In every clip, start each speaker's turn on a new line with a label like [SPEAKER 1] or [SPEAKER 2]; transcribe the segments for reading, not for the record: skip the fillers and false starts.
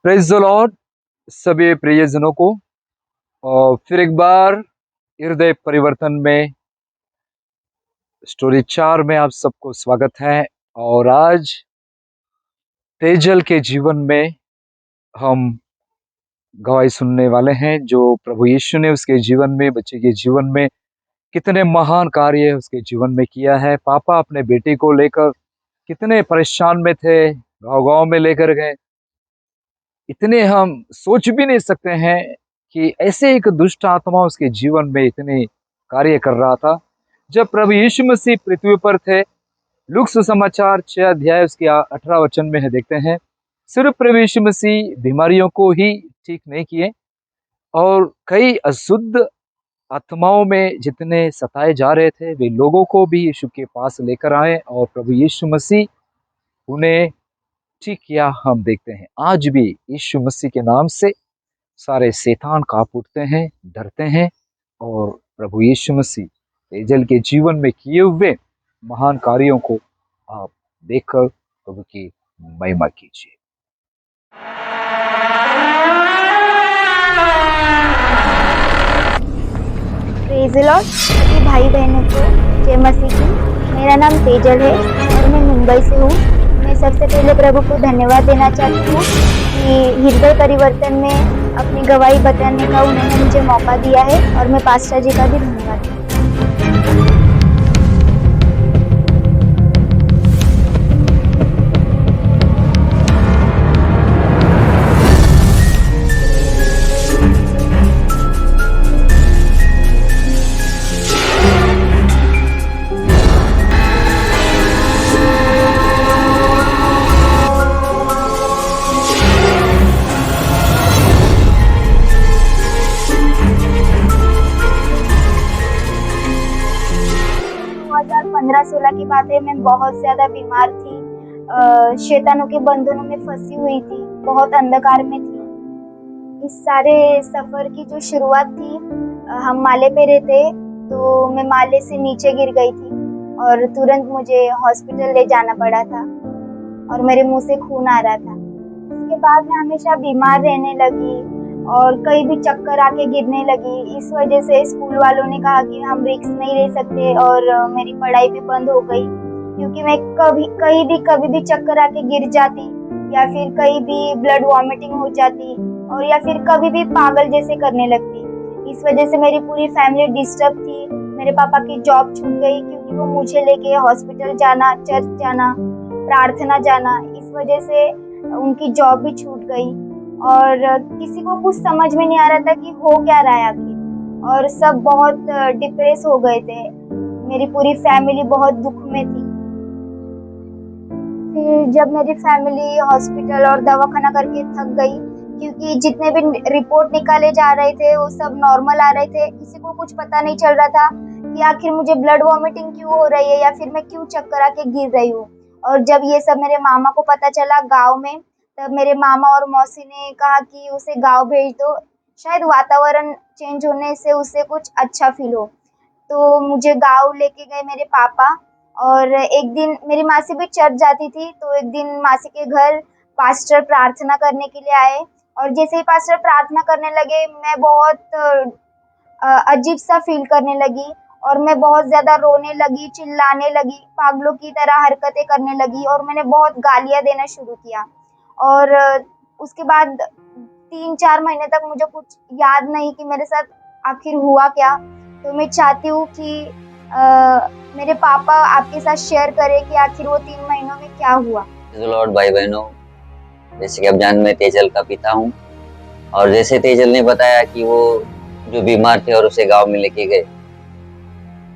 [SPEAKER 1] Praise the Lord सभी प्रियजनों को। और फिर एक बार हृदय परिवर्तन में स्टोरी 4 में आप सबको स्वागत है। और आज तेजल के जीवन में हम गवाही सुनने वाले हैं जो प्रभु यीशु ने उसके जीवन में, बच्चे के जीवन में कितने महान कार्य उसके जीवन में किया है। पापा अपने बेटे को लेकर कितने परेशान में थे, गांव गांव में लेकर गए। इतने हम सोच भी नहीं सकते हैं कि ऐसे एक दुष्ट आत्मा उसके जीवन में इतने कार्य कर रहा था। जब प्रभु यीशु मसीह पृथ्वी पर थे, लूका सुसमाचार 6 अध्याय उसके 18 वचन में है, देखते हैं सिर्फ प्रभु यीशु मसीह बीमारियों को ही ठीक नहीं किए, और कई अशुद्ध आत्माओं में जितने सताए जा रहे थे वे लोगों को भी यीशु के पास लेकर आए और प्रभु यीशु मसीह उन्हें ठीक किया। हम देखते हैं आज भी यीशु मसीह के नाम से सारे शैतान कांप उठते हैं, डरते हैं, और प्रभु यीशु मसीह तेजल के जीवन में किए हुए महान कार्यों को आप देखकर प्रभु की महिमा कीजिए।
[SPEAKER 2] प्रेज़ द लॉर्ड सभी भाई बहनों को जय मसीह की। मेरा नाम तेजल है और मैं मुंबई से हूँ। मैं सबसे पहले प्रभु को धन्यवाद देना चाहती हूँ कि हृदय परिवर्तन में अपनी गवाही बताने का उन्होंने मुझे मौका दिया है, और मैं पास्टर जी का भी धन्यवाद करती हूँ। 2015-16 की बात है। मैं बहुत ज्यादा बीमार थी, शैतानों के बंधनों में फंसी हुई थी, बहुत अंधकार में थी। इस सारे सफर की जो शुरुआत थी, हम माले पे रहते तो मैं माले से नीचे गिर गई थी और तुरंत मुझे हॉस्पिटल ले जाना पड़ा था और मेरे मुंह से खून आ रहा था। उसके बाद मैं हमेशा बीमार रहने लगी और कहीं भी चक्कर आके गिरने लगी। इस वजह से स्कूल वालों ने कहा कि हम रिस्क नहीं ले सकते और मेरी पढ़ाई भी बंद हो गई, क्योंकि मैं कभी भी चक्कर आके गिर जाती, या फिर कहीं भी ब्लड वॉमिटिंग हो जाती, और या फिर कभी भी पागल जैसे करने लगती। इस वजह से मेरी पूरी फैमिली डिस्टर्ब थी। मेरे पापा की जॉब छूट गई क्योंकि वो मुझे लेके हॉस्पिटल जाना, चर्च जाना, प्रार्थना जाना, इस वजह से उनकी जॉब भी छूट गई और किसी को कुछ समझ में नहीं आ रहा था कि हो क्या रहा है आखिर, और सब बहुत डिप्रेस हो गए थे। मेरी पूरी फैमिली बहुत दुख में थी। फिर जब मेरी फैमिली हॉस्पिटल और दवाखाना करके थक गई, क्योंकि जितने भी रिपोर्ट निकाले जा रहे थे वो सब नॉर्मल आ रहे थे, किसी को कुछ पता नहीं चल रहा था कि आखिर मुझे ब्लड वॉमिटिंग क्यों हो रही है या फिर मैं क्यों चक्कर आके गिर रही हूँ। और जब ये सब मेरे मामा को पता चला गाँव में, तब मेरे मामा और मौसी ने कहा कि उसे गाँव भेज दो, शायद वातावरण चेंज होने से उसे कुछ अच्छा फील हो। तो मुझे गाँव लेके गए मेरे पापा, और एक दिन मेरी मासी भी चर्च जाती थी, तो एक दिन मासी के घर पास्टर प्रार्थना करने के लिए आए, और जैसे ही पास्टर प्रार्थना करने लगे मैं बहुत अजीब सा फील करने लगी और मैं बहुत ज्यादा रोने लगी, चिल्लाने लगी, पागलों की तरह हरकतें करने लगी और मैंने बहुत गालियां देना शुरू किया। और उसके बाद 3-4 महीने तक मुझे कुछ याद नहीं कि मेरे साथ आखिर हुआ क्या। तो मैं चाहती हूँ कि मेरे पापा आपके साथ शेयर करें कि आखिर वो 3 महीनों में क्या हुआ।
[SPEAKER 3] लॉर्ड भाई बहनों, जैसे कि आप जान, मैं तेजल का पिता हूँ, और जैसे तेजल ने बताया कि वो जो बीमार थे और उसे गांव में लेके गए,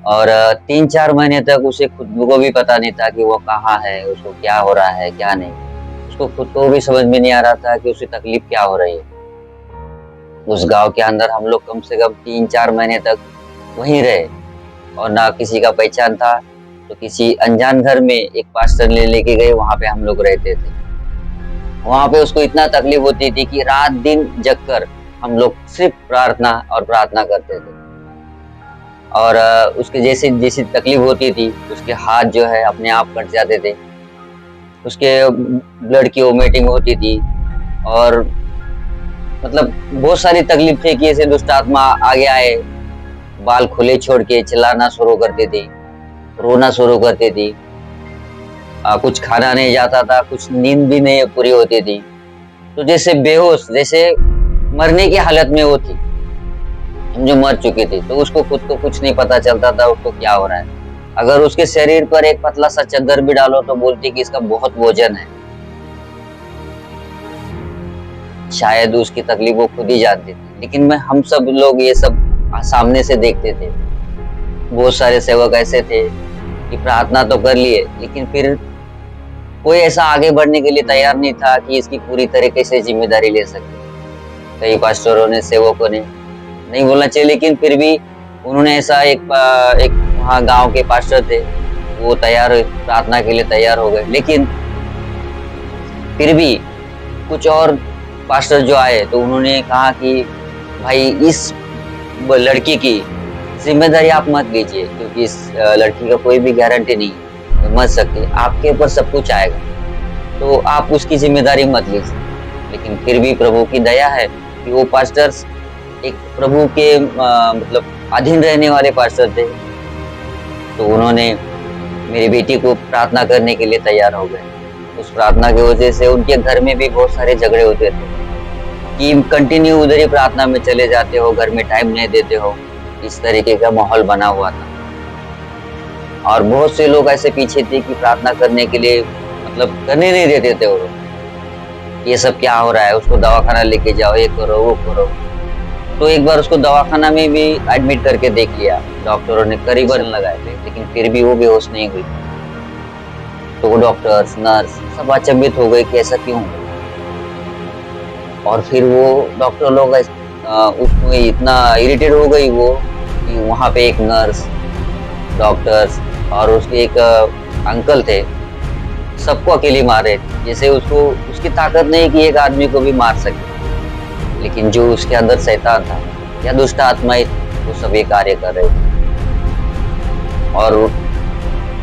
[SPEAKER 3] और 3-4 महीने तक उसे खुद को भी पता नहीं था कि वो कहाँ है, उसको क्या हो रहा है क्या नहीं। उसको खुद को भी समझ में नहीं आ रहा था कि उसे तकलीफ क्या हो रही है। उस गांव के अंदर हम लोग कम से कम 3-4 महीने तक वहीं रहे, और ना किसी का पहचान था, तो किसी अनजान घर में एक पास्टर लेके गए, वहां पे हम लोग रहते थे। वहां पे उसको इतना तकलीफ होती थी कि रात दिन जगकर हम लोग सिर्फ प्रार्थना करते थे। और उसके जैसी तकलीफ होती थी, उसके हाथ जो है अपने आप कट जाते थे, उसके ब्लड की वोमिटिंग होती थी, और मतलब बहुत सारी तकलीफ थी कि ऐसे दुष्ट आत्मा आगे आए, बाल खुले छोड़ के चिल्लाना शुरू करती थी, रोना शुरू करती थी। कुछ खाना नहीं जाता था, कुछ नींद भी नहीं पूरी होती थी। तो जैसे बेहोश, जैसे मरने की हालत में वो थी, जो मर चुकी थी। तो उसको खुद को कुछ नहीं पता चलता था उसको क्या हो रहा है। अगर उसके शरीर पर एक पतला सा चद्दर भी डालो तो बोलती कि इसका बहुत वजन है। शायद उसकी तकलीफ वो खुद ही जानती थी, लेकिन हम सब लोग ये सब सामने से देखते थे। बहुत सारे सेवक ऐसे थे कि प्रार्थना तो कर लिए, लेकिन फिर कोई ऐसा आगे बढ़ने के लिए तैयार नहीं था कि इसकी पूरी तरीके से जिम्मेदारी ले सके। कई पास्टरों ने, सेवकों ने, नहीं बोलना चाहिए, लेकिन फिर भी उन्होंने ऐसा एक वहाँ गांव के पास्टर थे, वो प्रार्थना के लिए तैयार हो गए। लेकिन फिर भी कुछ और पास्टर जो आए तो उन्होंने कहा कि भाई इस लड़की की जिम्मेदारी आप मत लीजिए, क्योंकि इस लड़की का कोई भी गारंटी नहीं है, मर सकती है, आपके ऊपर सब कुछ आएगा, तो आप उसकी जिम्मेदारी मत लीजिए। लेकिन फिर भी प्रभु की दया है कि वो पास्टर्स एक प्रभु के मतलब अधीन रहने वाले पास्टर थे। तो उन्होंने मेरी बेटी को प्रार्थना करने के लिए तैयार हो गए। उस प्रार्थना की वजह से उनके घर में भी बहुत सारे झगड़े होते थे कि कंटिन्यू उधर ही प्रार्थना में चले जाते हो, घर में टाइम नहीं देते हो। इस तरीके का माहौल बना हुआ था। और बहुत से लोग ऐसे पीछे थे कि प्रार्थना करने के लिए मतलब करने नहीं देते थे वो लोग। ये सब क्या हो रहा है, उसको दवाखाना लेके जाओ, ये करो वो करो। तो एक बार उसको दवाखाना में भी एडमिट करके देख लिया, डॉक्टरों ने करीबन लगाए थे, लेकिन फिर भी वो बेहोश नहीं हुई। तो वो डॉक्टर्स, नर्स सब अचंभित हो गए कि ऐसा क्यों। और फिर वो डॉक्टर लोग उसमें इतना इरिटेट हो गई वो कि वहाँ पे एक नर्स, डॉक्टर्स और उसके एक अंकल थे, सबको अकेले मारे। जैसे उसको उसकी ताकत नहीं कि एक आदमी को भी मार सके, लेकिन जो उसके अंदर शैतान था या दुष्ट आत्माएं वो सब ये कार्य कर रहे थे और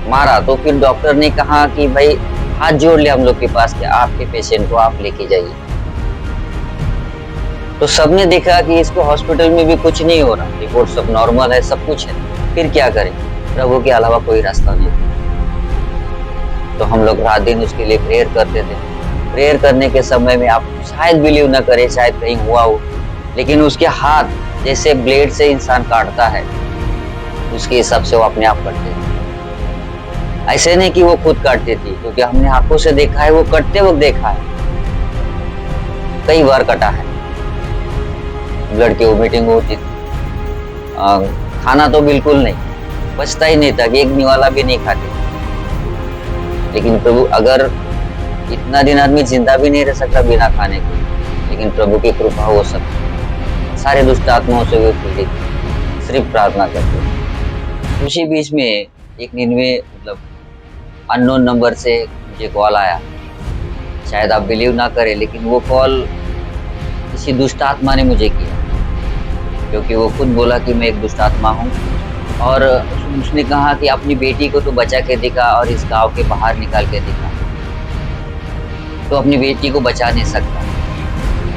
[SPEAKER 3] मारा। तो फिर डॉक्टर ने कहा कि भाई हाथ जोड़ ले हम लोग के पास कि आपके पेशेंट को आप लेके जाइए। तो सबने देखा कि इसको हॉस्पिटल में भी कुछ नहीं हो रहा, रिपोर्ट सब नॉर्मल है, सब कुछ है, फिर क्या करें, प्रभु के अलावा कोई रास्ता नहीं। तो हम लोग रात दिन उसके लिए प्रेयर करते थे। प्रेयर करने के समय में आप शायद बिलीव न करें, शायद कहीं हुआ हो, लेकिन उसके हाथ जैसे ब्लेड से इंसान काटता है उसके हिसाब से वो अपने आप कटते थे। ऐसे नहीं कि वो खुद काटती थी, क्योंकि हमने आंखों से देखा है, वो कटते वक्त देखा है, कई बार कटा है। ब्लड की वोमिटिंग होती थी, खाना तो बिल्कुल नहीं, बचता ही नहीं था कि एक निवाला भी नहीं खाते। लेकिन प्रभु, अगर इतना दिन आदमी जिंदा भी नहीं रह सकता बिना खाने के, लेकिन प्रभु की कृपा हो सकती। सारे दुष्ट आत्माओं से वे पीड़ित, सिर्फ प्रार्थना करते। उसी बीच में एक 99 मतलब अननोन नंबर से मुझे कॉल आया। शायद आप बिलीव ना करें, लेकिन वो कॉल किसी दुष्ट आत्मा ने मुझे किया, क्योंकि वो खुद बोला कि मैं एक दुष्ट आत्मा हूँ। और उसने कहा कि अपनी बेटी को तो बचा के दिखा और इस गांव के बाहर निकाल के दिखा। तो अपनी बेटी को बचा नहीं सकता,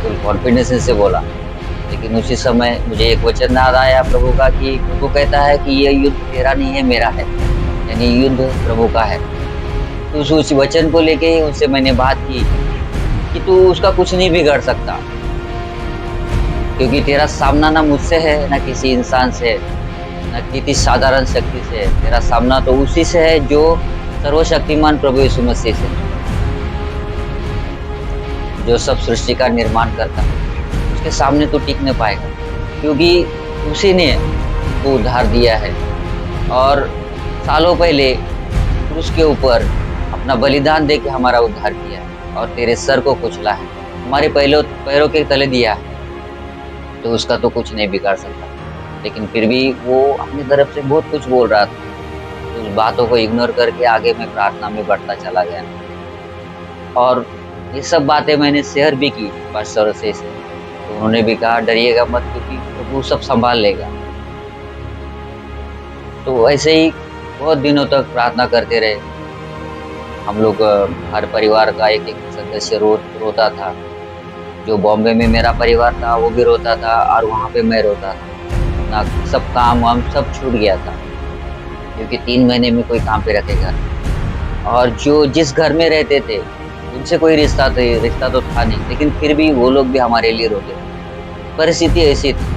[SPEAKER 3] फुल कॉन्फिडेंस से बोला। लेकिन उसी समय मुझे एक वचन याद आया प्रभु का कि प्रभु कहता है कि ये युद्ध तेरा नहीं है, मेरा है, यानी युद्ध प्रभु का है। तो उस वचन को लेके ही उससे मैंने बात की कि तू उसका कुछ नहीं बिगाड़ सकता, क्योंकि तेरा सामना ना मुझसे है, ना किसी इंसान से, ना किसी साधारण शक्ति से। तेरा सामना तो उसी से है जो सर्वशक्तिमान प्रभु यीशु मसीह से, जो सब सृष्टि का निर्माण करता है। उसके सामने तो टिक नहीं पाएगा, क्योंकि उसी ने तो उद्धार दिया है और सालों पहले क्रूस के ऊपर अपना बलिदान दे के हमारा उद्धार किया है और तेरे सर को कुचला है, हमारे पैरों के तले दिया है। तो उसका तो कुछ नहीं बिगाड़ सकता। लेकिन फिर भी वो अपनी तरफ से बहुत कुछ बोल रहा था। उस बातों को इग्नोर करके आगे मैं प्रार्थना में बढ़ता चला गया और ये सब बातें मैंने शेयर भी की पास्टर से। तो उन्होंने भी कहा डरिएगा मत, क्योंकि वो सब संभाल लेगा। तो ऐसे ही बहुत दिनों तक प्रार्थना करते रहे हम लोग। हर परिवार का एक एक सदस्य रोता था, जो बॉम्बे में मेरा परिवार था वो भी रोता था और वहाँ पे मैं रोता था। ना सब काम वाम सब छूट गया था, क्योंकि 3 महीने में कोई काम पे रखेगा। और जो जिस घर में रहते थे उनसे कोई रिश्ता तो था नहीं, लेकिन फिर भी वो लोग भी हमारे लिए रोते थे। परिस्थिति ऐसी थी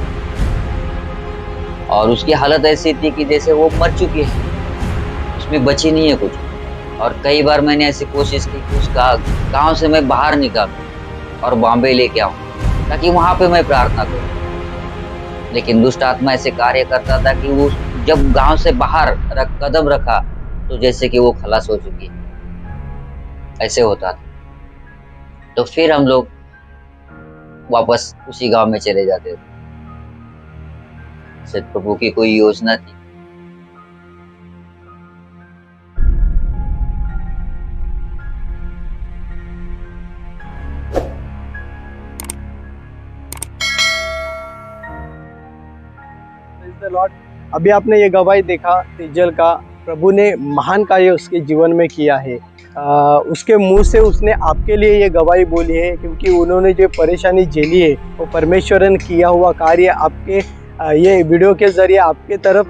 [SPEAKER 3] और उसकी हालत ऐसी थी कि जैसे वो मर चुकी है, उसमें बची नहीं है कुछ। और कई बार मैंने ऐसी कोशिश की कि उस गाँव से मैं बाहर निकालूं और बॉम्बे लेके आऊं, ताकि वहां पे मैं प्रार्थना करूं। लेकिन दुष्ट आत्मा ऐसे कार्य करता था कि वो जब गांव से बाहर कदम रखा तो जैसे कि वो खलास हो चुकी है, ऐसे होता था। तो फिर हम लोग वापस उसी गांव में चले जाते थे। शायद प्रभु की कोई योजना थी।
[SPEAKER 4] Praise the Lord। अभी आपने ये गवाही देखा तेजल का, प्रभु ने महान कार्य उसके जीवन में किया है। उसके मुंह से उसने आपके लिए ये गवाही बोली है, क्योंकि उन्होंने जो परेशानी झेली है वो परमेश्वर ने किया हुआ कार्य आपके ये वीडियो के ज़रिए आपके तरफ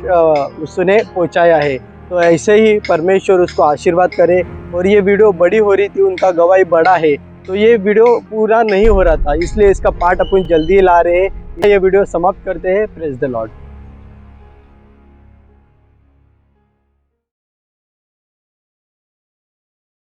[SPEAKER 4] उसने पहुंचाया है। तो ऐसे ही परमेश्वर उसको आशीर्वाद करे। और ये वीडियो बड़ी हो रही थी, उनका गवाही बड़ा है, तो ये वीडियो पूरा नहीं हो रहा था, इसलिए इसका पार्ट अपन जल्दी ला रहे हैं। ये वीडियो समाप्त करते हैं। Praise the Lord.